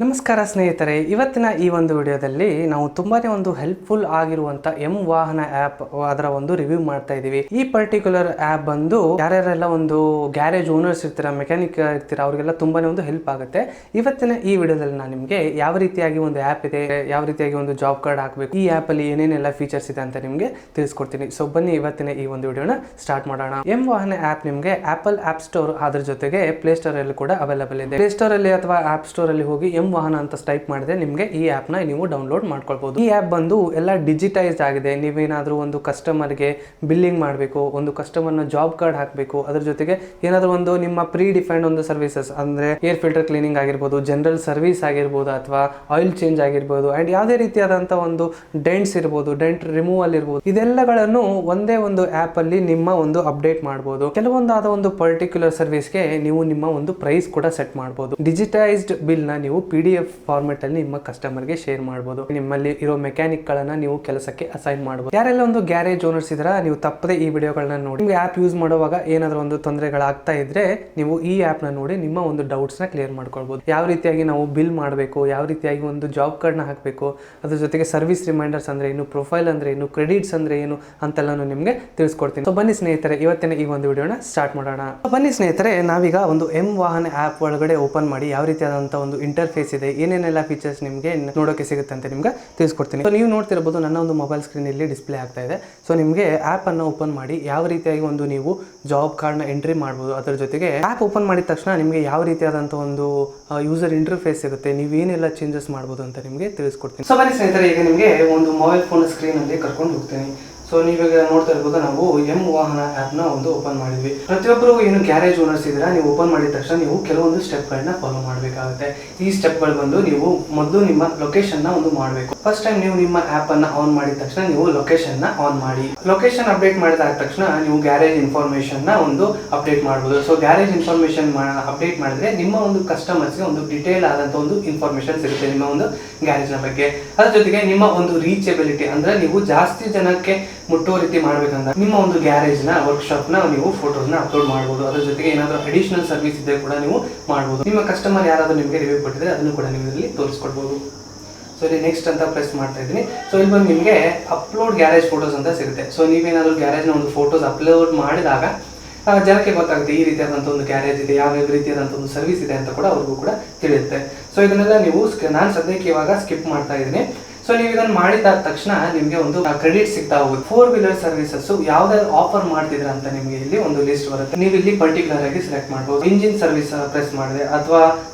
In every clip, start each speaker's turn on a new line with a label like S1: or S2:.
S1: ನಮಸ್ಕಾರ ಸ್ನೇಹಿತರೆ, ಇವತ್ತಿನ ಈ ಒಂದು ವಿಡಿಯೋದಲ್ಲಿ ನಾವು ತುಂಬಾನೇ ಒಂದು ಹೆಲ್ಪ್ಫುಲ್ ಆಗಿರುವಂತ ಎಂ ವಾಹನ ಆ್ಯಪ್ ಅದರ ಒಂದು ರಿವ್ಯೂ ಮಾಡ್ತಾ ಇದೀವಿ. ಈ ಪರ್ಟಿಕ್ಯುಲರ್ ಆ್ಯಪ್ ಬಂದು ಯಾರ್ಯಾರೆಲ್ಲ ಒಂದು ಗ್ಯಾರೇಜ್ ಓನರ್ಸ್ ಇರ್ತೀರಾ, ಮೆಕ್ಯಾನಿಕ್ ಇರ್ತೀರಾ, ಅವರಿಗೆಲ್ಲ ತುಂಬಾನೇ ಒಂದು ಹೆಲ್ಪ್ ಆಗುತ್ತೆ. ಇವತ್ತಿನ ಈ ವಿಡಿಯೋದಲ್ಲಿ ನಾನು ನಿಮಗೆ ಯಾವ ರೀತಿಯಾಗಿ ಒಂದು ಆ್ಯಪ್ ಇದೆ, ಯಾವ ರೀತಿಯಾಗಿ ಒಂದು ಜಾಬ್ ಕಾರ್ಡ್ ಹಾಕಬೇಕು, ಈ ಆ್ಯಪ್ ಅಲ್ಲಿ ಏನೇನೆಲ್ಲ ಫೀಚರ್ಸ್ ಇದೆ ಅಂತ ನಿಮಗೆ ತಿಳಿಸ್ಕೊಡ್ತೀನಿ. ಸೊ ಬನ್ನಿ ಇವತ್ತಿನ ಈ ಒಂದು ವಿಡಿಯೋನ ಸ್ಟಾರ್ಟ್ ಮಾಡೋಣ. ಎಂ ವಾಹನ ಆ್ಯಪ್ ನಿಮಗೆ ಆಪಲ್ ಆಪ್ ಸ್ಟೋರ್ ಅದ್ರ ಜೊತೆಗೆ ಪ್ಲೇ ಸ್ಟೋರ್ ಅಲ್ಲಿ ಕೂಡ ಅವೈಲೇಬಲ್ ಇದೆ. ಪ್ಲೇ ಸ್ಟೋರ್ ಅಲ್ಲಿ ಅಥವಾ ಆಪ್ ಸ್ಟೋರ್ ಅಲ್ಲಿ ಹೋಗಿ ಎಂ ವಾಹನ ಅಂತ ಟೈಪ್ ಮಾಡಿದ್ರೆ ನಿಮಗೆ ಈ ಆಪ್ ನ ನೀವು ಡೌನ್ಲೋಡ್ ಮಾಡ್ಕೊಳ್ಬಹುದು. ಈ ಆಪ್ ಬಂದು ಎಲ್ಲ ಡಿಜಿಟೈಸ್ಡ್ ಆಗಿದೆ. ನೀವೇನಾದ್ರೂ ಒಂದು ಕಸ್ಟಮರ್ಗೆ ಬಿಲ್ಲಿಂಗ್ ಮಾಡಬೇಕು, ಒಂದು ಕಸ್ಟಮರ್ನ ಜಾಬ್ ಕಾರ್ಡ್ ಹಾಕಬೇಕು, ಅದ್ರ ಜೊತೆಗೆ ಏನಾದ್ರೂ ಒಂದು ನಿಮ್ಮ ಪ್ರೀ ಡಿಫೈನ್ಡ್ ಒಂದು ಸರ್ವಿಸಸ್ ಅಂದ್ರೆ ಏರ್ ಫಿಲ್ಟರ್ ಕ್ಲೀನಿಂಗ್ ಆಗಿರ್ಬೋದು, ಜನರಲ್ ಸರ್ವಿಸ್ ಆಗಿರ್ಬೋದು, ಅಥವಾ ಆಯಿಲ್ ಚೇಂಜ್ ಆಗಿರ್ಬೋದು, ಅಂಡ್ ಯಾವುದೇ ರೀತಿಯಾದಂತ ಒಂದು ಡೆಂಟ್ಸ್ ಇರ್ಬೋದು, ಡೆಂಟ್ ರಿಮೂವಲ್ ಇರ್ಬೋದು, ಇದೆಲ್ಲಗಳನ್ನು ಒಂದೇ ಒಂದು ಆಪ್ ಅಲ್ಲಿ ನಿಮ್ಮ ಒಂದು ಅಪ್ಡೇಟ್ ಮಾಡಬಹುದು. ಕೆಲವೊಂದಾದ ಒಂದು ಪರ್ಟಿಕ್ಯುಲರ್ ಸರ್ವಿಸ್ಗೆ ನೀವು ನಿಮ್ಮ ಒಂದು ಪ್ರೈಸ್ ಕೂಡ ಸೆಟ್ ಮಾಡಬಹುದು. ಡಿಜಿಟೈಸ್ಡ್ ಬಿಲ್ ನ ನೀವು PDF ಫಾರ್ಮೆಟ್ ಅಲ್ಲಿ ನಿಮ್ಮ ಕಸ್ಟಮರ್ ಗೆ ಶೇರ್ ಮಾಡಬಹುದು. ನಿಮ್ಮಲ್ಲಿ ಇರೋ ಮೆಕ್ಯಾನಿಕ್ ಗಳನ್ನ ನೀವು ಕೆಲಸಕ್ಕೆ ಅಸೈನ್ ಮಾಡಬಹುದು. ಯಾರೆಲ್ಲ ಒಂದು ಗ್ಯಾರೇಜ್ ಓನರ್ಸ್ ಇದ್ರ ನೀವು ತಪ್ಪದೆ ಈ ವಿಡಿಯೋಗಳನ್ನ ನೋಡಿ. ನಿಮ್ಗೆ ಆಪ್ ಯೂಸ್ ಮಾಡುವಾಗ ಏನಾದ್ರೂ ಒಂದು ತೊಂದರೆಗಳಾಗ್ತಾ ಇದ್ರೆ ನೀವು ಈ ಆಪ್ ನ ನೋಡಿ ನಿಮ್ಮ ಒಂದು ಡೌಟ್ಸ್ ನ ಕ್ಲಿಯರ್ ಮಾಡ್ಕೊಳ್ಬಹುದು. ಯಾವ ರೀತಿಯಾಗಿ ನಾವು ಬಿಲ್ ಮಾಡಬೇಕು, ಯಾವ ರೀತಿಯಾಗಿ ಒಂದು ಜಾಬ್ ಕಾರ್ಡ್ ನ ಹಾಕಬೇಕು, ಅದ್ರ ಜೊತೆಗೆ ಸರ್ವಿಸ್ ರಿಮೈಂಡರ್ಸ್ ಅಂದ್ರೆ ಏನು, ಪ್ರೊಫೈಲ್ ಅಂದ್ರೆ ಏನು, ಕ್ರೆಡಿಟ್ಸ್ ಅಂದ್ರೆ ಏನು ಅಂತೆಲ್ಲಾನು ನಿಮ್ಗೆ ತಿಳಿಸ್ಕೊಡ್ತೀನಿ. ಸೊ ಬನ್ನಿ ಸ್ನೇಹಿತರೆ, ಇವತ್ತಿನ ಈ ಒಂದು ವಿಡಿಯೋನ ಸ್ಟಾರ್ಟ್ ಮಾಡೋಣ. ಬನ್ನಿ ಸ್ನೇಹಿತರೆ, ನಾವೀಗ ಒಂದು ಎಂ ವಾಹನ ಆಪ್ ಒಳಗಡೆ ಓಪನ್ ಮಾಡಿ ಯಾವ ರೀತಿಯಾದಂತ ಒಂದು ಇಂಟರ್ಫೇಸ್ ಇದೆ, ಏನೇನೆಲ್ಲ ಫೀಚರ್ಸ್ ನಿಮಗೆ ನೋಡೋಕೆ ಸಿಗುತ್ತೆ ಅಂತ ನಿಮ್ಗೆ ತಿಳಿಸ್ಕೊಡ್ತೀನಿ. ಸೊ ನೀವು ನೋಡ್ತಿರಬಹುದು ನನ್ನ ಒಂದು ಮೊಬೈಲ್ ಸ್ಕ್ರೀನ್ ಇಲ್ಲಿ ಡಿಸ್ಪ್ಲೇ ಆಗ್ತಾ ಇದೆ. ಸೊ ನಿಮಗೆ ಆಪ್ ಅನ್ನು ಓಪನ್ ಮಾಡಿ ಯಾವ ರೀತಿಯಾಗಿ ಒಂದು ನೀವು ಜಾಬ್ ಕಾರ್ಡ್ ನ ಎಂಟ್ರಿ ಮಾಡಬಹುದು, ಅದರ ಜೊತೆಗೆ ಆಪ್ ಓಪನ್ ಮಾಡಿದ ತಕ್ಷಣ ನಿಮಗೆ ಯಾವ ರೀತಿಯಾದಂತ ಒಂದು ಯೂಸರ್ ಇಂಟರ್ಫೇಸ್ ಸಿಗುತ್ತೆ, ನೀವು ಏನೆಲ್ಲ ಚೇಂಜಸ್ ಮಾಡಬಹುದು ಅಂತ ನಿಮಗೆ ತಿಳಿಸ್ಕೊಡ್ತೀನಿ. ಸೊ ಬನ್ನಿ ಸ್ನೇಹಿತರೆ, ಈಗ ನಿಮಗೆ ಒಂದು ಮೊಬೈಲ್ ಫೋನ್ ಸ್ಕ್ರೀನ್ ಅಲ್ಲಿ ಕರ್ಕೊಂಡು ಹೋಗ್ತೀನಿ. ಸೊ ನೀವೀಗ ನೋಡ್ತಾ ಇರ್ಬೋದು, ನಾವು ಎಂ ವಾಹನ ಆ್ಯಪ್ ನ ಒಂದು ಓಪನ್ ಮಾಡಿದ್ವಿ. ಪ್ರತಿಯೊಬ್ಬರು ಏನು ಗ್ಯಾರೇಜ್ ಓನರ್ಸ್ ಇದ್ದೀರಾ, ನೀವು ಓಪನ್ ಮಾಡಿದ ತಕ್ಷಣ ನೀವು ಕೆಲವೊಂದು ಸ್ಟೆಪ್ಗಳನ್ನ ಫಾಲೋ ಮಾಡಬೇಕಾಗುತ್ತೆ. ಈ ಸ್ಟೆಪ್ಗಳು ಬಂದು ನೀವು ಮೊದಲು ನಿಮ್ಮ ಲೊಕೇಶನ್ ನ ಒಂದು ಮಾಡಬೇಕು. ಫಸ್ಟ್ ಟೈಮ್ ನೀವು ನಿಮ್ಮ ಆ್ಯಪ್ ಅನ್ನ ಆನ್ ಮಾಡಿದ ತಕ್ಷಣ ನೀವು ಲೊಕೇಶನ್ ನ ಆನ್ ಮಾಡಿ. ಲೊಕೇಶನ್ ಅಪ್ಡೇಟ್ ಮಾಡಿದ ತಕ್ಷಣ ನೀವು ಗ್ಯಾರೇಜ್ ಇನ್ಫಾರ್ಮೇಶನ್ ನ ಒಂದು ಅಪ್ಡೇಟ್ ಮಾಡಬಹುದು. ಸೊ ಗ್ಯಾರೇಜ್ ಇನ್ಫಾರ್ಮೇಶನ್ ಅಪ್ಡೇಟ್ ಮಾಡಿದ್ರೆ ನಿಮ್ಮ ಒಂದು ಕಸ್ಟಮರ್ಸ್ಗೆ ಒಂದು ಡಿಟೇಲ್ ಆದಂತ ಒಂದು ಇನ್ಫಾರ್ಮೇಶನ್ ಸಿಗುತ್ತೆ ನಿಮ್ಮ ಒಂದು ಗ್ಯಾರೇಜ್ ನ ಬಗ್ಗೆ. ಅದ್ರ ಜೊತೆಗೆ ನಿಮ್ಮ ಒಂದು ರೀಚೆಬಿಲಿಟಿ ಅಂದ್ರೆ ನೀವು ಜಾಸ್ತಿ ಜನಕ್ಕೆ ಮುಟ್ಟೋ ರೀತಿ ಮಾಡ್ಬೇಕಂದ್ರೆ ನಿಮ್ಮ ಒಂದು ಗ್ಯಾರೇಜ್ ನ ವರ್ಕ್ಶಾಪ್ ನ ನೀವು ಫೋಟೋಸ್ ನ ಅಪ್ಲೋಡ್ ಮಾಡಬಹುದು. ಅದ್ರ ಜೊತೆಗೆ ಏನಾದ್ರೂ ಅಡಿಷನಲ್ ಸರ್ವಿಸ್ ಇದ್ರೆ ಕೂಡ ನೀವು ಮಾಡಬಹುದು. ನಿಮ್ಮ ಕಸ್ಟಮರ್ ಯಾರಾದ್ರೂ ನಿಮಗೆ ರಿವ್ಯೂ ಕೊಟ್ಟಿದ್ರೆ ಅದನ್ನು ಕೂಡ ನೀವು ಇದರಲ್ಲಿ ತೋರಿಸ್ಕೊಡ್ಬಹುದು. ಸೊ ಇಲ್ಲಿ ನೆಕ್ಸ್ಟ್ ಅಂತ ಪ್ರೆಸ್ ಮಾಡ್ತಾ ಇದ್ದೀನಿ. ಸೊ ಇಲ್ಲಿ ಬಂದು ನಿಮಗೆ ಅಪ್ಲೋಡ್ ಗ್ಯಾರೇಜ್ ಫೋಟೋಸ್ ಅಂತ ಸಿಗುತ್ತೆ. ಸೊ ನೀವೇನಾದ್ರೂ ಗ್ಯಾರೇಜ್ ನ ಒಂದು ಫೋಟೋಸ್ ಅಪ್ಲೋಡ್ ಮಾಡಿದಾಗ ಜನಕ್ಕೆ ಗೊತ್ತಾಗುತ್ತೆ ಈ ರೀತಿಯಾದಂಥ ಒಂದು ಗ್ಯಾರೇಜ್ ಇದೆ, ಯಾವ ರೀತಿಯಾದಂಥ ಒಂದು ಸರ್ವಿಸ್ ಇದೆ ಅಂತ ಕೂಡ ಅವ್ರಿಗೂ ಕೂಡ ತಿಳಿಯುತ್ತೆ. ಸೊ ಇದನ್ನೆಲ್ಲ ನೀವು ನಾನು ಸದ್ಯಕ್ಕೆ ಇವಾಗ ಸ್ಕಿಪ್ ಮಾಡ್ತಾ ಇದ್ದೀನಿ. ಸೊ ನೀವು ಇದನ್ನು ಮಾಡಿದ ತಕ್ಷಣ ನಿಮಗೆ ಒಂದು ಕ್ರೆಡಿಟ್ ಸಿಗ್ತಾ ಹೋಗುತ್ತೆ. 4 ವೀಲರ್ ಸರ್ವಿಸಸ್ ಯಾವ್ದಾದ್ರು ಆಫರ್ ಮಾಡ್ತಿದ್ರ ಅಂತ ನಿಮಗೆ ಇಲ್ಲಿ ಒಂದು ಲಿಸ್ಟ್ ಬರುತ್ತೆ. ನೀವು ಇಲ್ಲಿ ಪರ್ಟಿಕ್ಯುಲರ್ ಆಗಿ ಸೆಲೆಕ್ಟ್ ಮಾಡಬಹುದು. ಇಂಜಿನ್ ಸರ್ವಿಸ್ ಪ್ರೆಸ್ ಮಾಡಿದೆ ಅಥವಾ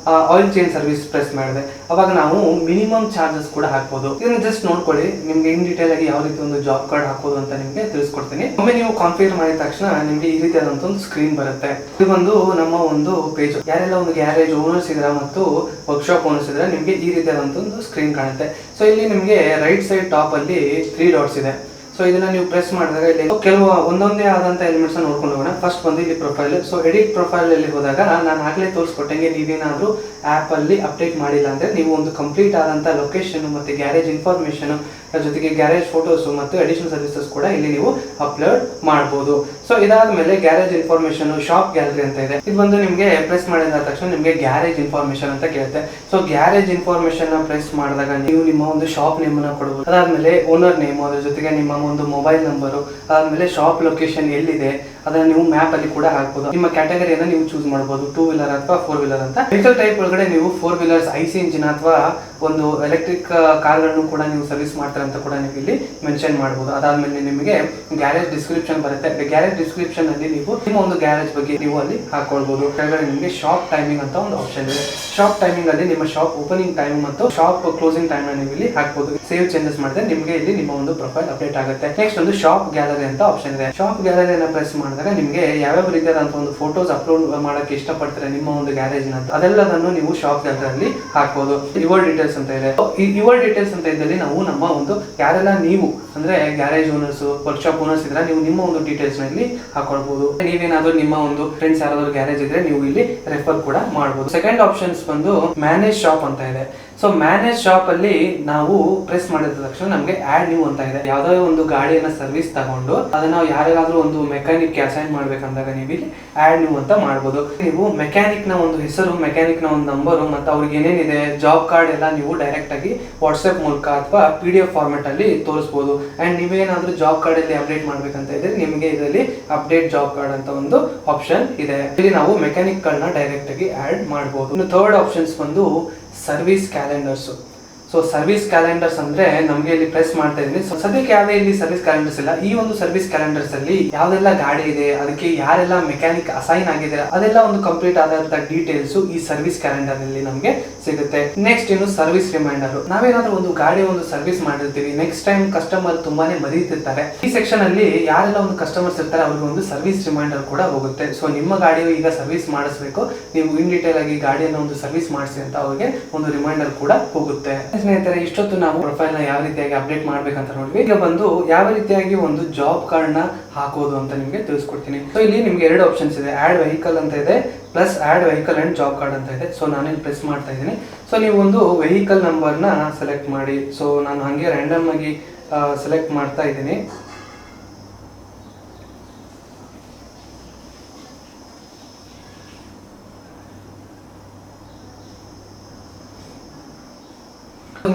S1: ಆಯಿಲ್ ಚೇಂಜ್ ಸರ್ವಿಸ್ ಪ್ರೆಸ್ ಮಾಡಿದೆ, ಅವಾಗ ನಾವು ಮಿನಿಮಮ್ ಚಾರ್ಜಸ್ ಕೂಡ ಹಾಕ್ಬೋದು. ಇದನ್ನ ಜಸ್ಟ್ ನೋಡ್ಕೊಳ್ಳಿ, ನಿಮ್ಗೆ ಇನ್ ಡೀಟೇಲ್ ಆಗಿ ಯಾವ ರೀತಿ ಒಂದು ಜಾಬ್ ಕಾರ್ಡ್ ಹಾಕೋದು ಅಂತ ನಿಮ್ಗೆ ತಿಳಿಸ್ಕೊಡ್ತೀನಿ. ಒಮ್ಮೆ ನೀವು ಕಾನ್ಫಿಗರ್ ಮಾಡಿದ ತಕ್ಷಣ ನಿಮ್ಗೆ ಈ ರೀತಿಯಾದಂತ ಒಂದು ಸ್ಕ್ರೀನ್ ಬರುತ್ತೆ. ಇದು ಬಂದು ನಮ್ಮ ಒಂದು ಪೇಜ್. ಯಾರೆಲ್ಲ ಒಂದು ಗ್ಯಾರೇಜ್ ಓನರ್ಸ್ ಇದ್ರ ಮತ್ತು ವರ್ಕ್ಶಾಪ್ ಓನರ್ಸ್ ಇದ್ರೆ ನಿಮ್ಗೆ ಈ ರೀತಿಯಾದಂತ ಒಂದು ಸ್ಕ್ರೀನ್ ಕಾಣುತ್ತೆ. ಸೊ ಇಲ್ಲಿ ನಿಮ್ಗೆ ರೈಟ್ ಸೈಡ್ ಟಾಪ್ ಅಲ್ಲಿ 3 ಡಾಟ್ಸ್ ಇದೆ. ಸೊ ಇದನ್ನ ನೀವು ಪ್ರೆಸ್ ಮಾಡಿದಾಗ ಇಲ್ಲಿ ಕೆಲವು ಒಂದೊಂದೇ ಆದಂತ ಎಲಿಮೆಂಟ್ಸ್ ನೋಡ್ಕೊಂಡು ಹೋಗೋಣ. ಫಸ್ಟ್ ಬಂದು ಇಲ್ಲಿ ಪ್ರೊಫೈಲ್. ಸೊ ಎಡಿಟ್ ಪ್ರೊಫೈಲ್ ಅಲ್ಲಿ ಹೋದಾಗ ನಾನು ಆಗ್ಲೇ ತೋರಿಸ್ಕೊಟ್ಟಂಗೆ ನೀವೇನಾದ್ರೂ ಆಪ್ ಅಲ್ಲಿ ಅಪ್ಡೇಟ್ ಮಾಡಿಲ್ಲ ಅಂದ್ರೆ ನೀವು ಒಂದು ಕಂಪ್ಲೀಟ್ ಆದಂತ ಲೊಕೇಶನ್ ಮತ್ತೆ ಗ್ಯಾರೇಜ್ ಇನ್ಫಾರ್ಮೇಶನ್ ಜೊತೆಗೆ ಗ್ಯಾರೇಜ್ ಫೋಟೋಸ್ ಮತ್ತು ಅಡಿಷನಲ್ ಸರ್ವಿಸಸ್ ಕೂಡ ಇಲ್ಲಿ ನೀವು ಅಪ್ಲೋಡ್ ಮಾಡಬಹುದು. ಸೊ ಇದಾದ್ಮೇಲೆ ಗ್ಯಾರೇಜ್ ಇನ್ಫಾರ್ಮೇಶನ್, ಶಾಪ್ ಗ್ಯಾಲರಿ ಅಂತ ಇದೆ. ಇದು ಬಂದು ನಿಮ್ಗೆ ಪ್ರೆಸ್ ಮಾಡಿದ ತಕ್ಷಣ ನಿಮ್ಗೆ ಗ್ಯಾರೇಜ್ ಇನ್ಫಾರ್ಮೇಶನ್ ಅಂತ ಕೇಳುತ್ತೆ. ಸೊ ಗ್ಯಾರೇಜ್ ಇನ್ಫಾರ್ಮೇಶನ್ ಪ್ರೆಸ್ ಮಾಡಿದಾಗ ನೀವು ನಿಮ್ಮ ಒಂದು ಶಾಪ್ ನೇಮ್ ಅನ್ನ ಕೊಡಬಹುದು. ಅದಾದ್ಮೇಲೆ ಓನರ್ ನೇಮ್, ಅದ್ರ ಜೊತೆಗೆ ನಿಮ್ಮ ಒಂದು ಮೊಬೈಲ್ ನಂಬರ್, ಅದಾದ್ಮೇಲೆ ಶಾಪ್ ಲೊಕೇಶನ್ ಎಲ್ಲಿದೆ ಅದನ್ನ ನೀವು ಮ್ಯಾಪ್ ಅಲ್ಲಿ ಕೂಡ ಹಾಕಬಹುದು. ನಿಮ್ಮ ಕ್ಯಾಟಗರಿಯನ್ನ ನೀವು ಚೂಸ್ ಮಾಡಬಹುದು, 2 ವೀಲರ್ ಅಥವಾ 4 ವೀಲರ್ ಅಂತ. ವೆಹಿಕಲ್ ಟೈಪ್ ಒಳಗಡೆ ನೀವು 4 ವೀಲರ್ಸ್, IC ಇಂಜಿನ್ ಅಥವಾ ಒಂದು ಎಲೆಕ್ಟ್ರಿಕ್ ಕಾರ್ಗಳನ್ನು ಕೂಡ ನೀವು ಸರ್ವಿಸ್ ಮಾಡ್ತಾರೆ ಅಂತ ಕೂಡ ನೀವು ಇಲ್ಲಿ ಮೆನ್ಷನ್ ಮಾಡಬಹುದು. ಅದಾದ್ಮೇಲೆ ನಿಮಗೆ ಗ್ಯಾರೇಜ್ ಡಿಸ್ಕ್ರಿಪ್ಷನ್ ಬರುತ್ತೆ. ಗ್ಯಾರೇಜ್ ಡಿಸ್ಕ್ರಿಪ್ಷನ್ ಅಲ್ಲಿ ನೀವು ನಿಮ್ಮ ಒಂದು ಗ್ಯಾರೇಜ್ ಬಗ್ಗೆ ನೀವು ಅಲ್ಲಿ ಹಾಕೊಳ್ಬಹುದು. ಕೆಳಗಡೆ ನಿಮಗೆ ಶಾಪ್ ಟೈಮಿಂಗ್ ಅಂತ ಒಂದು ಆಪ್ಷನ್ ಇದೆ. ಶಾಪ್ ಟೈಮಿಂಗ್ ಅಲ್ಲಿ ನಿಮ್ಮ ಶಾಪ್ ಓಪನಿಂಗ್ ಟೈಮ್ ಮತ್ತು ಶಾಪ್ ಕ್ಲೋಸಿಂಗ್ ಟೈಮ್ ನೀವು ಇಲ್ಲಿ ಹಾಕಬಹುದು. ಸೇವ್ ಚೇಂಜಸ್ ಮಾಡಿದ್ರೆ ನಿಮಗೆ ಇಲ್ಲಿ ನಿಮ್ಮ ಒಂದು ಪ್ರೊಫೈಲ್ ಅಪ್ಡೇಟ್ ಆಗುತ್ತೆ. ನೆಕ್ಸ್ಟ್ ಒಂದು ಶಾಪ್ ಗ್ಯಾಲರಿ ಅಂತ ಆಪ್ಷನ್ ಇದೆ. ಶಾಪ್ ಗ್ಯಾಲರಿಯನ್ನು ಪ್ರೆಸ್ ಮಾಡಿದಾಗ ನಿಮಗೆ ಯಾವ್ಯಾವ ರೀತಿಯಾದಂತ ಒಂದು ಫೋಟೋಸ್ ಅಪ್ಲೋಡ್ ಮಾಡಕ್ಕೆ ಇಷ್ಟಪಡ್ತಾರೆ ನಿಮ್ಮ ಒಂದು ಗ್ಯಾರೇಜ್ ನ ಅದೆಲ್ಲದನ್ನು ನೀವು ಶಾಪ್ ಗ್ಯಾಲರಿಯಲ್ಲಿ ಹಾಕಬಹುದು. ಯುವರ್ ಡೀಟೇಲ್ಸ್ ಅಂತ ಇದೆ. ಯುವರ್ ಡೀಟೇಲ್ಸ್ ಅಂತ ಇದ್ದಲ್ಲಿ ನಾವು ನಮ್ಮ ಒಂದು ಯಾರೆಲ್ಲ ನೀವು ಅಂದ್ರೆ ಗ್ಯಾರೇಜ್ ಓನರ್ಸ್, ವರ್ಕ್ಶಾಪ್ ಓನರ್ಸ್ ಇದ್ರೆ ನೀವು ನಿಮ್ಮ ಒಂದು ಡೀಟೇಲ್ಸ್ ನ ಇಲ್ಲಿ ಹಾಕೊಳ್ಬಹುದು. ನೀವೇನಾದ್ರೂ ನಿಮ್ಮ ಒಂದು ಫ್ರೆಂಡ್ಸ್ ಯಾರಾದ್ರೂ ಗ್ಯಾರೇಜ್ ಇದ್ರೆ ನೀವು ಇಲ್ಲಿ ರೆಫರ್ ಕೂಡ ಮಾಡಬಹುದು. ಸೆಕೆಂಡ್ ಆಪ್ಷನ್ಸ್ ಬಂದು ಮ್ಯಾನೇಜ್ ಶಾಪ್ ಅಂತ ಇದೆ. ಸೊ ಮ್ಯಾನೇಜ್ ಶಾಪ್ ಅಲ್ಲಿ ನಾವು ಪ್ರೆಸ್ ಮಾಡಿದ ತಕ್ಷಣ ನಮಗೆ ಆಡ್ ನ್ಯೂ ಅಂತ ಇದೆ. ಯಾವ್ದೋ ಒಂದು ಗಾಡಿಯನ್ನ ಸರ್ವಿಸ್ ತಗೊಂಡು ಅದನ್ನ ನಾವು ಯಾರಿಗಾದ್ರೂ ಒಂದು ಮೆಕ್ಯಾನಿಕ್ ಅಸೈನ್ ಮಾಡ್ಬೇಕಂದಾಗ ನೀವು ಇಲ್ಲಿ ಆಡ್ ನ್ಯೂ ಅಂತ ಮಾಡ್ಬೋದು. ನೀವು ಮೆಕ್ಯಾನಿಕ್ ನ ಒಂದು ಹೆಸರು, ಮೆಕ್ಯಾನಿಕ್ ನ ಒಂದು ನಂಬರು ಮತ್ತೆ ಅವ್ರಿಗೆ ಏನೇನಿದೆ ಜಾಬ್ ಕಾರ್ಡ್ ಎಲ್ಲ ನೀವು ಡೈರೆಕ್ಟ್ ಆಗಿ ವಾಟ್ಸ್ಆಪ್ ಮೂಲಕ ಅಥವಾ PDF ಫಾರ್ಮೆಟ್ ಅಲ್ಲಿ ತೋರಿಸಬಹುದು. ಅಂಡ್ ನೀವೇನಾದ್ರೂ ಜಾಬ್ ಕಾರ್ಡ್ ಅಲ್ಲಿ ಅಪ್ಡೇಟ್ ಮಾಡ್ಬೇಕಂತ ಇದ್ರೆ ನಿಮಗೆ ಇದರಲ್ಲಿ ಅಪ್ಡೇಟ್ ಜಾಬ್ ಕಾರ್ಡ್ ಅಂತ ಒಂದು ಆಪ್ಷನ್ ಇದೆ. ಇಲ್ಲಿ ನಾವು ಮೆಕ್ಯಾನಿಕ್ ಗಳನ್ನ ಡೈರೆಕ್ಟ್ ಆಗಿ ಆಡ್ ಮಾಡಬಹುದು. ಇನ್ನು ಥರ್ಡ್ ಆಪ್ಷನ್ಸ್ ಬಂದು service calendars. So service calendars ಅಂದ್ರೆ ನಮಗೆ ಇಲ್ಲಿ ಪ್ರೆಸ್ ಮಾಡ್ತಾ ಇದೀನಿ. ಸೊ ಸದ್ಯಕ್ಕೆ ಯಾವುದೇ ಇಲ್ಲಿ ಸರ್ವಿಸ್ ಕ್ಯಾಲೆಂಡರ್ಸ್ ಇಲ್ಲ. ಈ ಒಂದು ಸರ್ವಿಸ್ ಕ್ಯಾಲೆಂಡರ್ಸ್ ಅಲ್ಲಿ ಯಾವ್ದೆಲ್ಲ ಗಾಡಿ ಇದೆ, ಅದಕ್ಕೆ ಯಾರೆಲ್ಲ ಮೆಕ್ಯಾನಿಕ್ ಅಸೈನ್ ಆಗಿದ್ದಾರೆ, ಅದೆಲ್ಲ ಒಂದು ಕಂಪ್ಲೀಟ್ ಆದಂತ ಡೀಟೇಲ್ಸ್ ಈ ಸರ್ವಿಸ್ ಕ್ಯಾಲೆಂಡರ್ ನಲ್ಲಿ ನಮಗೆ ಸಿಗುತ್ತೆ. ನೆಕ್ಸ್ಟ್ ಇನ್ನು ಸರ್ವಿಸ್ ರಿಮೈಂಡರ್. ನಾವೇನಾದ್ರೂ ಒಂದು ಗಾಡಿ ಒಂದು ಸರ್ವಿಸ್ ಮಾಡಿರ್ತೀವಿ, ನೆಕ್ಸ್ಟ್ ಟೈಮ್ ಕಸ್ಟಮರ್ ತುಂಬಾನೇ ಮರೀತಿರ್ತಾರೆ. ಈ ಸೆಕ್ಷನ್ ಅಲ್ಲಿ ಯಾರೆಲ್ಲ ಒಂದು ಕಸ್ಟಮರ್ಸ್ ಇರ್ತಾರೆ ಅವ್ರಿಗೆ ಒಂದು ಸರ್ವಿಸ್ ರಿಮೈಂಡರ್ ಕೂಡ ಹೋಗುತ್ತೆ. ಸೊ ನಿಮ್ಮ ಗಾಡಿ ಈಗ ಸರ್ವಿಸ್ ಮಾಡಿಸ್ಬೇಕು, ನೀವು ಇನ್ ಡೀಟೇಲ್ ಆಗಿ ಗಾಡಿಯನ್ನು ಒಂದು ಸರ್ವಿಸ್ ಮಾಡಿಸಿ ಅಂತ ಅವ್ರಿಗೆ ಒಂದು ರಿಮೈಂಡರ್ ಕೂಡ ಹೋಗುತ್ತೆ. ಸ್ನೇಹಿತರೆ, ಇಷ್ಟೊತ್ತು ನಾವು ಪ್ರೊಫೈಲ್ ನ ಯಾವ ರೀತಿಯಾಗಿ ಅಪ್ಡೇಟ್ ಮಾಡ್ಬೇಕಂತ ನೋಡ್ವಿ. ಈಗ ಬಂದು ಯಾವ ರೀತಿಯಾಗಿ ಒಂದು ಜಾಬ್ ಕಾರ್ಡ್ ನ ಹಾಕೋದು ಅಂತ ನಿಮ್ಗೆ ತಿಳಿಸ್ಕೊಡ್ತೀನಿ. ಸೊ ಇಲ್ಲಿ ನಿಮ್ಗೆ 2 ಆಪ್ಷನ್ಸ್ ಇದೆ. ಆಡ್ ವೆಹಿಕಲ್ ಅಂತ ಇದೆ, plus add vehicle and job card ಅಂತ ಇದೆ. ಸೊ ನಾನೇನು ಪ್ರೆಸ್ ಮಾಡ್ತಾ ಇದ್ದೀನಿ. ಸೊ ನೀವು ಒಂದು ವೆಹಿಕಲ್ ನಂಬರ್ ನ ಸೆಲೆಕ್ಟ್ ಮಾಡಿ. ಸೊ ನಾನು ಹಂಗೆ ರ್ಯಾಂಡಮ್ ಆಗಿ ಸೆಲೆಕ್ಟ್ ಮಾಡ್ತಾ ಇದ್ದೀನಿ.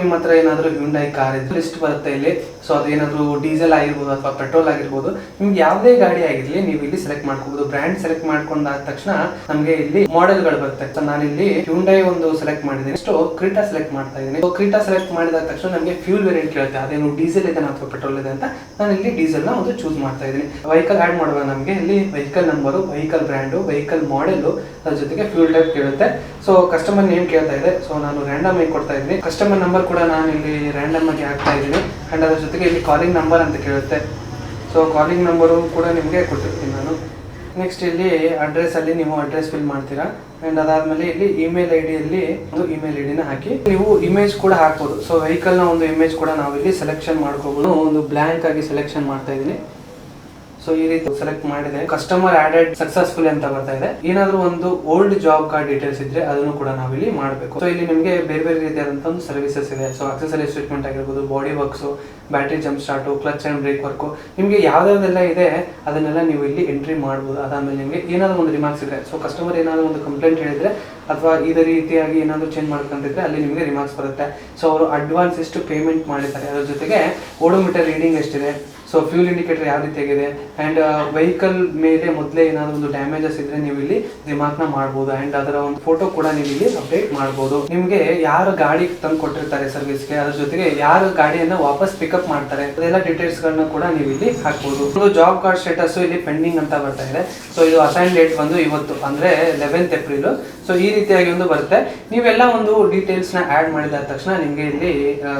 S1: ನಿಮ್ಮ ಹತ್ರ ಏನಾದರೂ ಹ್ಯುಂಡೈ ಕಾರ್ ಇದ್ರೆ ಲಿಸ್ಟ್ ಬರುತ್ತೆ ಇಲ್ಲಿ. ಸೊ ಅದೇನಾದ್ರೂ ಡೀಸೆಲ್ ಆಗಿರ್ಬೋದು ಅಥವಾ ಪೆಟ್ರೋಲ್ ಆಗಿರ್ಬೋದು, ನಿಮ್ಗೆ ಯಾವುದೇ ಗಾಡಿ ಆಗಿರ್ಲಿ ನೀವು ಇಲ್ಲಿ ಸೆಲೆಕ್ಟ್ ಮಾಡ್ಕೋಬಹುದು. ಬ್ರ್ಯಾಂಡ್ ಸೆಲೆಕ್ಟ್ ಮಾಡ್ಕೊಂಡಾದ ತಕ್ಷಣ ನಮಗೆ ಇಲ್ಲಿ ಮಾಡೆಲ್ಗಳು ಬರುತ್ತೆ. ಸೊ ನಾನು ಇಲ್ಲಿ ಹ್ಯುಂಡೈ ಒಂದು ಸೆಲೆಕ್ಟ್ ಮಾಡಿದ್ದೀನಿ. ನೆಕ್ಸ್ಟ್ ಕ್ರೀಟಾ ಸೆಲೆಕ್ಟ್ ಮಾಡ್ತಾ ಇದ್ದೀನಿ. ಸೊ ಕ್ರೀಟಾ ಸೆಲೆಕ್ಟ್ ಮಾಡಿದ ತಕ್ಷಣ ನಮಗೆ ಫ್ಯೂಲ್ ವೇರಿಯಂಟ್ ಕೇಳುತ್ತೆ, ಅದೇನು ಡೀಸೆಲ್ ಇದೆ ಅಥವಾ ಪೆಟ್ರೋಲ್ ಇದೆ ಅಂತ. ನಾನು ಇಲ್ಲಿ ಡೀಸೆಲ್ ನ ಒಂದು ಚೂಸ್ ಮಾಡ್ತಾ ಇದ್ದೀನಿ. ವೆಹಿಕಲ್ ಆಡ್ ಮಾಡುವಾಗ ನಮಗೆ ಇಲ್ಲಿ vehicle number, vehicle brand, vehicle model, ಅದ್ರ ಜೊತೆಗೆ ಫ್ಯೂಲ್ ಟೈಪ್ ಕೇಳುತ್ತೆ. ಸೊ ಕಸ್ಟಮರ್ ನೇಮ್ ಕೇಳ್ತಾ ಇದೆ. ಸೊ ನಾನು ರ್ಯಾಂಡಮ್ ಆಗಿ ಕೊಡ್ತಾ ಇದ್ದೀನಿ. ಕಸ್ಟಮರ್ ನಂಬರ್ ಕೂಡ ನಾನು ಇಲ್ಲಿ ರ್ಯಾಂಡಮ್ ಆಗಿ ಹಾಕ್ತಾ ಇದ್ದೀನಿ. ಅಂಡ್ ಅದ್ರ ಜೊತೆಗೆ ಇಲ್ಲಿ ಕಾಲಿಂಗ್ ನಂಬರ್ ಅಂತ ಕೇಳುತ್ತೆ. ಸೊ ಕಾಲಿಂಗ್ ನಂಬರು ಕೂಡ ನಿಮಗೆ ಕೊಟ್ಟಿರ್ತೀನಿ ನಾನು. ನೆಕ್ಸ್ಟ್ ಇಲ್ಲಿ ಅಡ್ರೆಸ್ ಅಲ್ಲಿ ನೀವು ಅಡ್ರೆಸ್ ಫಿಲ್ ಮಾಡ್ತೀರಾ. ಅಂಡ್ ಅದಾದ್ಮೇಲೆ ಇಲ್ಲಿ ಇಮೇಲ್ ID ಅಲ್ಲಿ ಒಂದು ಇಮೇಲ್ ID ನ ಹಾಕಿ ನೀವು ಇಮೇಜ್ ಕೂಡ ಹಾಕ್ಬೋದು. ಸೊ ವೆಹಿಕಲ್ ನ ಒಂದು ಇಮೇಜ್ ಕೂಡ ನಾವು ಇಲ್ಲಿ ಸೆಲೆಕ್ಷನ್ ಮಾಡ್ಕೋಬಹುದು. ಒಂದು ಬ್ಲಾಂಕ್ ಆಗಿ ಸೆಲೆಕ್ಷನ್ ಮಾಡ್ತಾ ಇದ್ದೀನಿ. ಸೊ ಈ ರೀತಿ ಸೆಲೆಕ್ಟ್ ಮಾಡಿದೆ. ಕಸ್ಟಮರ್ ಆಡೆಡ್ ಸಕ್ಸಸ್ಫುಲ್ ಅಂತ ಬರ್ತಾ ಇದೆ. ಏನಾದ್ರೂ ಒಂದು ಓಲ್ಡ್ ಜಾಬ್ ಕಾರ್ಡ್ ಡೀಟೇಲ್ಸ್ ಇದ್ರೆ ಅದನ್ನು ಕೂಡ ನಾವಿಲ್ಲಿ ಮಾಡಬೇಕು. ಸೊ ಇಲ್ಲಿ ನಿಮಗೆ ಬೇರೆ ಬೇರೆ ರೀತಿಯಾದಂತಹ ಒಂದು ಸರ್ವಿಸಸ್ ಇದೆ. ಸೊ ಅಕ್ಸೆಸರೀಸ್ ಟ್ರೀಟ್ಮೆಂಟ್ ಆಗಿರ್ಬೋದು, body works, battery jump start, clutch and brake work, ನಿಮಗೆ ಯಾವ್ದಾವ್ದೆಲ್ಲ ಇದೆ ಅದನ್ನೆಲ್ಲ ನೀವು ಇಲ್ಲಿ ಎಂಟ್ರಿ ಮಾಡಬಹುದು. ಅದಾದ್ಮೇಲೆ ನಿಮಗೆ ಏನಾದ್ರು ಒಂದು ರಿಮಾರ್ಕ್ಸ್ ಇದ್ರೆ, ಸೊ ಕಸ್ಟಮರ್ ಏನಾದ್ರು ಒಂದು ಕಂಪ್ಲೇಂಟ್ ಹೇಳಿದ್ರೆ ಅಥವಾ ಇದೇ ರೀತಿಯಾಗಿ ಏನಾದ್ರು ಚೇಂಜ್ ಮಾಡ್ಕೊಂಡಿದ್ರೆ ಅಲ್ಲಿ ನಿಮಗೆ ರಿಮಾರ್ಕ್ಸ್ ಬರುತ್ತೆ. ಸೊ ಅವರು ಅಡ್ವಾನ್ಸ್ ಎಷ್ಟು ಪೇಮೆಂಟ್ ಮಾಡಿದ್ದಾರೆ, ಅದ್ರ ಜೊತೆಗೆ ಓಡೋಮೀಟರ್ ರೀಡಿಂಗ್ ಎಷ್ಟಿದೆ, ಸೊ ಫ್ಯೂಲ್ ಇಂಡಿಕೇಟರ್ ಯಾವ ರೀತಿಯಾಗಿದೆ, ಅಂಡ್ ವೆಹಿಕಲ್ ಮೇಲೆ ಮೊದಲೇ ಏನಾದ್ರು ಒಂದು ಡ್ಯಾಮೇಜಸ್ ಇದ್ರೆ ನೀವು ಇಲ್ಲಿ ರಿಮಾರ್ಕ್ ನ ಮಾಡಬಹುದು. ಅಂಡ್ ಅದರ ಒಂದು ಫೋಟೋ ಕೂಡ ನೀವು ಇಲ್ಲಿ ಅಪ್ಡೇಟ್ ಮಾಡಬಹುದು. ನಿಮ್ಗೆ ಯಾರು ಗಾಡಿ ತಂದು ಕೊಟ್ಟಿರ್ತಾರೆ ಸರ್ವಿಸ್ಗೆ, ಅದ್ರ ಜೊತೆಗೆ ಯಾರು ಗಾಡಿಯನ್ನ ವಾಪಸ್ ಪಿಕಪ್ ಮಾಡ್ತಾರೆ, ಅದೆಲ್ಲ ಡೀಟೇಲ್ಸ್ ಗಳನ್ನ ಕೂಡ ನೀವು ಇಲ್ಲಿ ಹಾಕಬಹುದು. ಒಂದು ಜಾಬ್ ಕಾರ್ಡ್ ಸ್ಟೇಟಸ್ ಇಲ್ಲಿ ಪೆಂಡಿಂಗ್ ಅಂತ ಬರ್ತಾ ಇದೆ. ಸೊ ಇದು ಅಸೈನ್ ಡೇಟ್ ಬಂದು ಇವತ್ತು ಅಂದ್ರೆ 11th ಏಪ್ರಿಲ್. ಸೊ ಈ ರೀತಿಯಾಗಿ ಒಂದು ಬರುತ್ತೆ. ನೀವೆಲ್ಲ ಒಂದು ಡೀಟೇಲ್ಸ್ ನ ಆಡ್ ಮಾಡಿದ ತಕ್ಷಣ ನಿಮ್ಗೆ ಇಲ್ಲಿ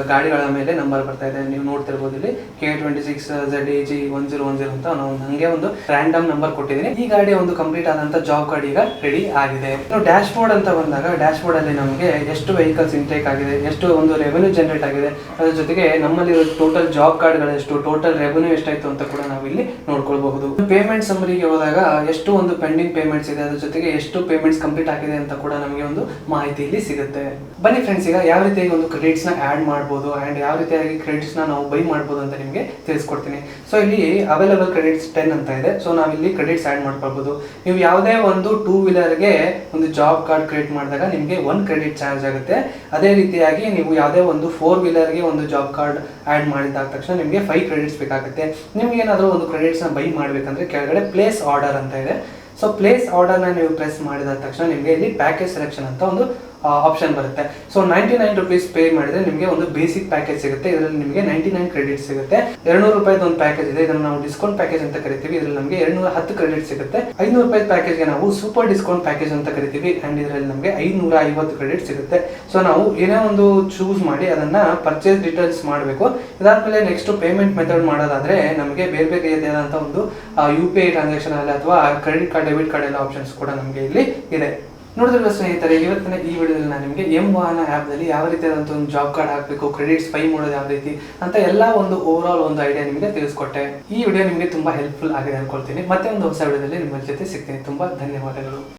S1: ಗಾಡಿಗಳ ಮೇಲೆ ನಂಬರ್ ಬರ್ತಾ ಇದೆ. ನೀವು ನೋಡ್ತಿರ್ಬೋದು ಇಲ್ಲಿ K26 ZAG 1010 ಅಂತ ನಾವು ಹಂಗೆ ಒಂದು ರ್ಯಾಂಡಮ್ ನಂಬರ್ ಕೊಟ್ಟಿದ್ದೀನಿ. ಈ ಗಾಡಿ ಒಂದು ಕಂಪ್ಲೀಟ್ ಆದಂತ ಜಾಬ್ ಕಾರ್ಡ್ ಈಗ ರೆಡಿ ಆಗಿದೆ. ಡ್ಯಾಶ್ ಬೋರ್ಡ್ ಅಂತ ಬಂದಾಗ ಡ್ಯಾಶ್ ಬೋರ್ಡ್ ಅಲ್ಲಿ ನಮಗೆ ಎಷ್ಟು ವೆಹಿಕಲ್ಸ್ ಇಂಟೇಕ್ ಆಗಿದೆ, ಎಷ್ಟು ಒಂದು ರೆವೆನ್ಯೂ ಜನರೇಟ್ ಆಗಿದೆ, ಅದ್ರ ಜೊತೆಗೆ ನಮ್ಮಲ್ಲಿ ಟೋಟಲ್ ಜಾಬ್ ಕಾರ್ಡ್ಗಳು ಎಷ್ಟು, ಟೋಟಲ್ ರೆವೆನ್ಯೂ ಎಷ್ಟಾಯ್ತು ಅಂತ ಕೂಡ ನಾವು ಇಲ್ಲಿ ನೋಡ್ಕೊಳ್ಬಹುದು. ಪೇಮೆಂಟ್ ಸಮ್ಮರಿಗೆ ಹೋದಾಗ ಎಷ್ಟು ಒಂದು ಪೆಂಡಿಂಗ್ ಪೇಮೆಂಟ್ಸ್ ಇದೆ, ಅದ್ರ ಜೊತೆಗೆ ಎಷ್ಟು ಪೇಮೆಂಟ್ಸ್ ಕಂಪ್ಲೀಟ್ ಆಗಿದೆ ಅಂತ ಕೂಡ ನಮಗೆ ಒಂದು ಮಾಹಿತಿ ಇಲ್ಲಿ ಸಿಗುತ್ತೆ. ಬನ್ನಿ ಫ್ರೆಂಡ್ಸ್, ಈಗ ಯಾವ ರೀತಿಯಾಗಿ ಒಂದು ಕ್ರೆಡಿಟ್ಸ್ ನ ಆಡ್ ಮಾಡಬಹುದು ಅಂಡ್ ಯಾವ ರೀತಿಯಾಗಿ ಕ್ರೆಡಿಟ್ಸ್ ನ ನಾವು ಬೈ ಮಾಡಬಹುದು ಅಂತ ನಿಮಗೆ ತಿಳಿಸ್ಕೊಡ್ತೀನಿ. ಸೊ ಇಲ್ಲಿ ಅವೈಲೇಬಲ್ ಕ್ರೆಡಿಟ್ಸ್ 10 ಅಂತ ಇದೆ. ಸೊ ನಾವಿಲ್ಲಿ ಕ್ರೆಡಿಟ್ಸ್ ಆಡ್ ಮಾಡ್ಕೊಳ್ಬಹುದು. ನೀವು ಯಾವುದೇ ಒಂದು 2 ವೀಲರ್ಗೆ ಒಂದು ಜಾಬ್ ಕಾರ್ಡ್ ಕ್ರಿಯೇಟ್ ಮಾಡಿದಾಗ ನಿಮಗೆ 1 ಕ್ರೆಡಿಟ್ ಚಾರ್ಜ್ ಆಗುತ್ತೆ. ಅದೇ ರೀತಿಯಾಗಿ ನೀವು ಯಾವುದೇ ಒಂದು 4 ವೀಲರ್ಗೆ ಒಂದು ಜಾಬ್ ಕಾರ್ಡ್ ಆಡ್ ಮಾಡಿದ ತಕ್ಷಣ ನಿಮಗೆ 5 ಕ್ರೆಡಿಟ್ಸ್ ಬೇಕಾಗುತ್ತೆ. ನಿಮ್ಗೆ ಏನಾದರೂ ಒಂದು ಕ್ರೆಡಿಟ್ಸ್ ನ ಬೈ ಮಾಡ್ಬೇಕಂದ್ರೆ ಕೆಳಗಡೆ ಪ್ಲೇಸ್ ಆರ್ಡರ್ ಅಂತ ಇದೆ. ಸೊ ಪ್ಲೇಸ್ ಆರ್ಡರ್ ನ ನೀವು ಪ್ರೆಸ್ ಮಾಡಿದ ತಕ್ಷಣ ನಿಮಗೆ ಇಲ್ಲಿ ಪ್ಯಾಕೇಜ್ ಸೆಲೆಕ್ಷನ್ ಅಂತ ಒಂದು ಆಪ್ಷನ್ ಬರುತ್ತೆ. ಸೊ 99 rupees ಪೇ ಮಾಡಿದ್ರೆ ನಿಮಗೆ ಒಂದು ಬೇಸಿಕ್ ಪ್ಯಾಕೇಜ್ ಸಿಗುತ್ತೆ. ಇದರಲ್ಲಿ ನಿಮಗೆ 99 ಕ್ರೆಡಿಟ್ ಸಿಗುತ್ತೆ. 200 ರೂಪಾಯಿದು ಒಂದು ಪ್ಯಾಕೇಜ್ ಇದೆ, ಇದನ್ನು ನಾವು ಡಿಸ್ಕೌಂಟ್ ಪ್ಯಾಕೇಜ್ ಅಂತ ಕರಿತೀವಿ. ಇದರಲ್ಲಿ ನಮಗೆ 210 ಕ್ರೆಡಿಟ್ ಸಿಗುತ್ತೆ. 500 ರೂಪಾಯಿ ಪ್ಯಾಕೇಜ್ಗೆ ನಾವು ಸೂಪರ್ ಡಿಸ್ಕೌಂಟ್ ಪ್ಯಾಕೇಜ್ ಅಂತ ಕರಿತೀವಿ. ಅಂಡ್ ಇದರಲ್ಲಿ ನಮಗೆ 550 ಕ್ರೆಡಿಟ್ ಸಿಗುತ್ತೆ. ಸೊ ನಾವು ಏನೇ ಒಂದು ಚೂಸ್ ಮಾಡಿ ಅದನ್ನ ಪರ್ಚೇಸ್ ಡೀಟೇಲ್ಸ್ ಮಾಡಬೇಕು. ಇದಾದ್ಮೇಲೆ ನೆಕ್ಸ್ಟ್ ಪೇಮೆಂಟ್ ಮೆಥಡ್ ಮಾಡೋದಾದ್ರೆ ನಮಗೆ ಬೇರೆ ಬೇರೆ ರೀತಿಯಾದಂತಹ ಒಂದು UPI ಟ್ರಾನ್ಸಾಕ್ಷನ್ ಅಲ್ಲಿ ಅಥವಾ ಕ್ರೆಡಿಟ್ ಕಾರ್ಡ್, ಡೆಬಿಟ್ ಕಾರ್ಡ್ ಎಲ್ಲ ಆಪ್ಷನ್ಸ್ ಕೂಡ ನಮಗೆ ಇಲ್ಲಿ ಇದೆ. ನೋಡಿದ್ರಲ್ಲ ಸ್ನೇಹಿತರೆ, ಇವತ್ತಿನ ಈ ವಿಡಿಯೋದಲ್ಲಿ ನಾನು ನಿಮಗೆ M-ವಾಹನ ಆ್ಯಪ್ನಲ್ಲಿ ಯಾವ ರೀತಿಯಾದಂಥ ಒಂದು ಜಾಬ್ ಕಾರ್ಡ್ ಹಾಕಬೇಕು, ಕ್ರೆಡಿಟ್ಸ್ ಬೈ ಮಾಡೋದು ಯಾವ ರೀತಿ ಅಂತ ಎಲ್ಲ ಒಂದು ಓವರ್ ಆಲ್ ಒಂದು ಐಡಿಯಾ ನಿಮಗೆ ತಿಳಿಸ್ಕೊಟ್ಟೆ. ಈ ವಿಡಿಯೋ ನಿಮಗೆ ತುಂಬಾ ಹೆಲ್ಪ್ಫುಲ್ ಆಗಿದೆ ಅನ್ಕೊಳ್ತೀನಿ. ಮತ್ತೆ ಒಂದು ಹೊಸ ವಿಡಿಯೋದಲ್ಲಿ ನಿಮ್ಮ ಜೊತೆ ಸಿಗ್ತೀನಿ. ತುಂಬಾ ಧನ್ಯವಾದಗಳು.